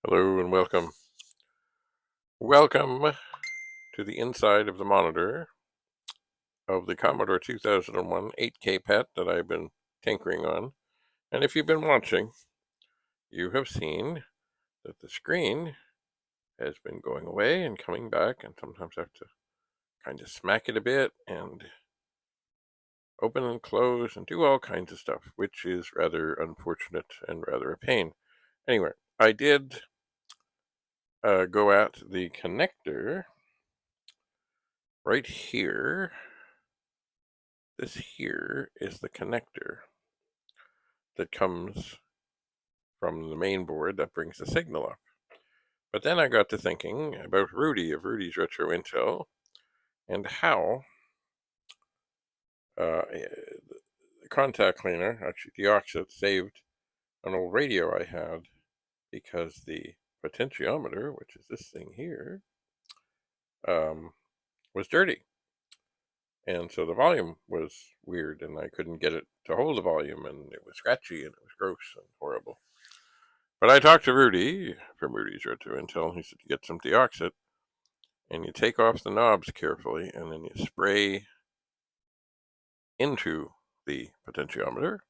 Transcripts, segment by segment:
Hello and welcome. Welcome to the inside of the monitor of the Commodore 2001 8K PET that I've been tinkering on. And if you've been watching, you have seen that the screen has been going away and coming back, and sometimes I have to kind of smack it a bit and open and close and do all kinds of stuff, which is rather unfortunate and rather a pain. Anyway, I did go at the connector right here. This here is the connector that comes from the main board that brings the signal up. But then I got to thinking about Rudy of Rudy's Retro Intel and how the contact cleaner, actually the Deoxit, saved an old radio I had because the potentiometer, which is this thing here, was dirty. And so the volume was weird, and I couldn't get it to hold the volume, and it was scratchy, and it was gross and horrible. But I talked to Rudy from Rudy's Retro Intel. He said you get some Deoxit, and you take off the knobs carefully, and then you spray into the potentiometer,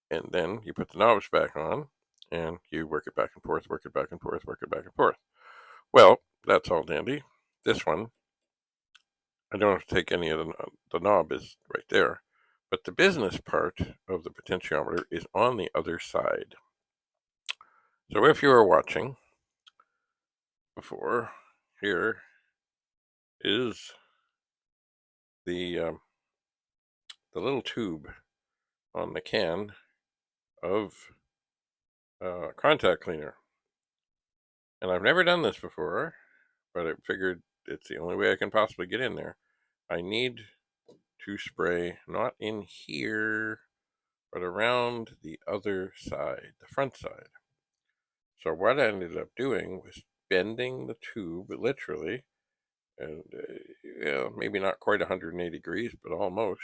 and then you put the knobs back on, and you work it back and forth, work it back and forth, work it back and forth. Well, that's all dandy. This one, I don't have to take any of the knob is right there, but the business part of the potentiometer is on the other side. So if you were watching before, here is the little tube on the can of contact cleaner. And I've never done this before, but I figured it's the only way I can possibly get in there. I need to spray not in here, but around the other side, the front side. So what I ended up doing was bending the tube literally, and maybe not quite 180 degrees, but almost,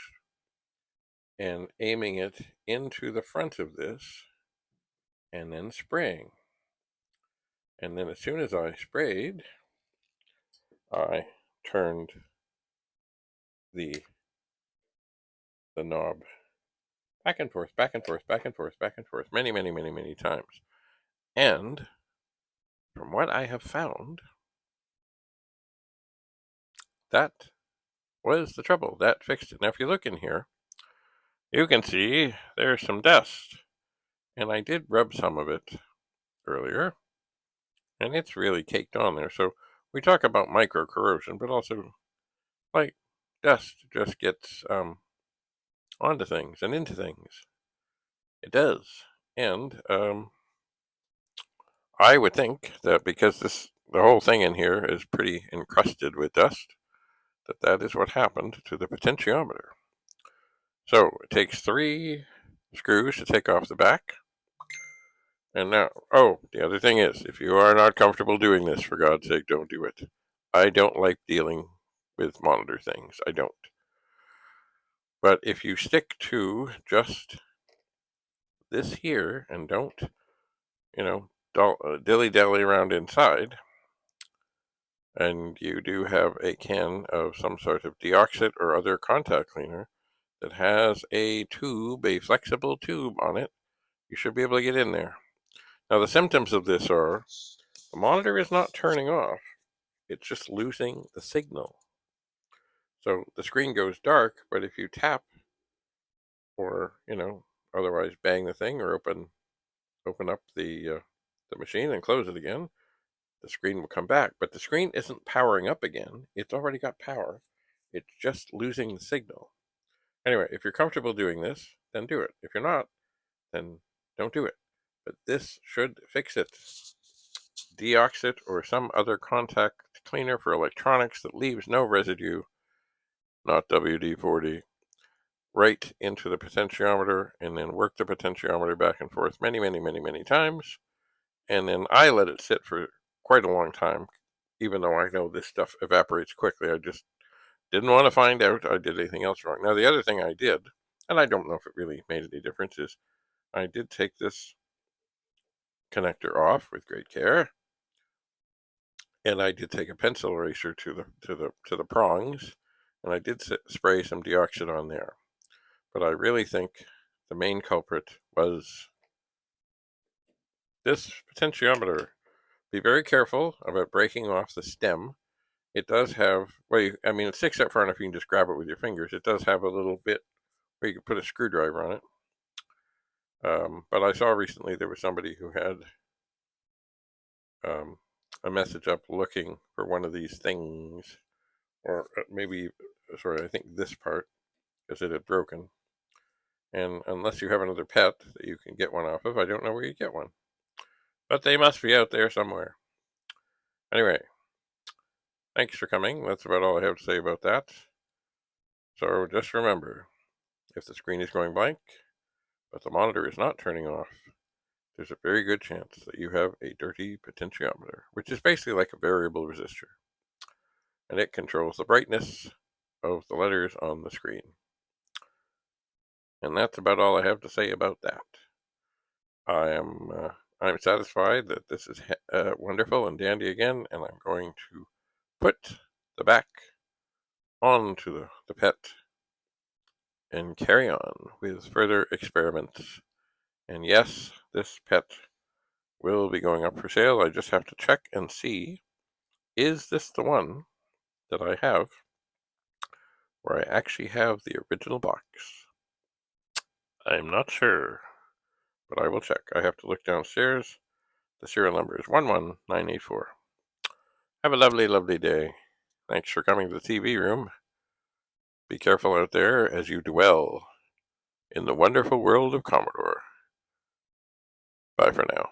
and aiming it into the front of this, and then spraying. And then as soon as I sprayed, I turned the knob back and forth, back and forth, back and forth, back and forth, many, many, many, many times. And from what I have found, that was the trouble. That fixed it. Now, if you look in here, you can see there's some dust. And I did rub some of it earlier, and it's really caked on there. So we talk about micro corrosion, but also like dust just gets onto things and into things. It does. And I would think that because the whole thing in here is pretty encrusted with dust, that is what happened to the potentiometer. So it takes 3 screws to take off the back. And now, the other thing is, if you are not comfortable doing this, for God's sake, don't do it. I don't like dealing with monitor things. I don't. But if you stick to just this here and don't, dilly-dally around inside, and you do have a can of some sort of Deoxit or other contact cleaner that has a tube, a flexible tube on it, you should be able to get in there. Now, the symptoms of this are the monitor is not turning off. It's just losing the signal. So the screen goes dark, but if you tap or, otherwise bang the thing or open up the machine and close it again, the screen will come back. But the screen isn't powering up again. It's already got power. It's just losing the signal. Anyway, if you're comfortable doing this, then do it. If you're not, then don't do it. But this should fix it. Deoxit or some other contact cleaner for electronics that leaves no residue, not WD-40, right into the potentiometer, and then work the potentiometer back and forth many, many, many, many times. And then I let it sit for quite a long time, even though I know this stuff evaporates quickly. I just didn't want to find out I did anything else wrong. Now, the other thing I did, and I don't know if it really made any difference, is I did take this connector off with great care, And I did take a pencil eraser to the prongs, and I did spray some deoxit on there. But I really think the main culprit was this potentiometer. Be very careful about breaking off the stem. It does have, well, it sticks out far enough you can just grab it with your fingers. It does have a little bit where you can put a screwdriver on it. But I saw recently there was somebody who had a message up looking for one of these things, or maybe, sorry, I think this part, because it had broken. And unless you have another pet that you can get one off of, I don't know where you get one. But they must be out there somewhere. Anyway, thanks for coming. That's about all I have to say about that. So just remember, if the screen is going blank, but the monitor is not turning off, there's a very good chance that you have a dirty potentiometer, which is basically like a variable resistor. And it controls the brightness of the letters on the screen. And that's about all I have to say about that. I'm satisfied that this is wonderful and dandy again, and I'm going to put the back onto the pet and carry on with further experiments. And yes, this pet will be going up for sale. I just have to check and see, is this the one that I have where I actually have the original box? I'm not sure, but I will check. I have to look downstairs. The serial number is 11984. Have a lovely, lovely day. Thanks for coming to the TV room. Be careful out there as you dwell in the wonderful world of Commodore. Bye for now.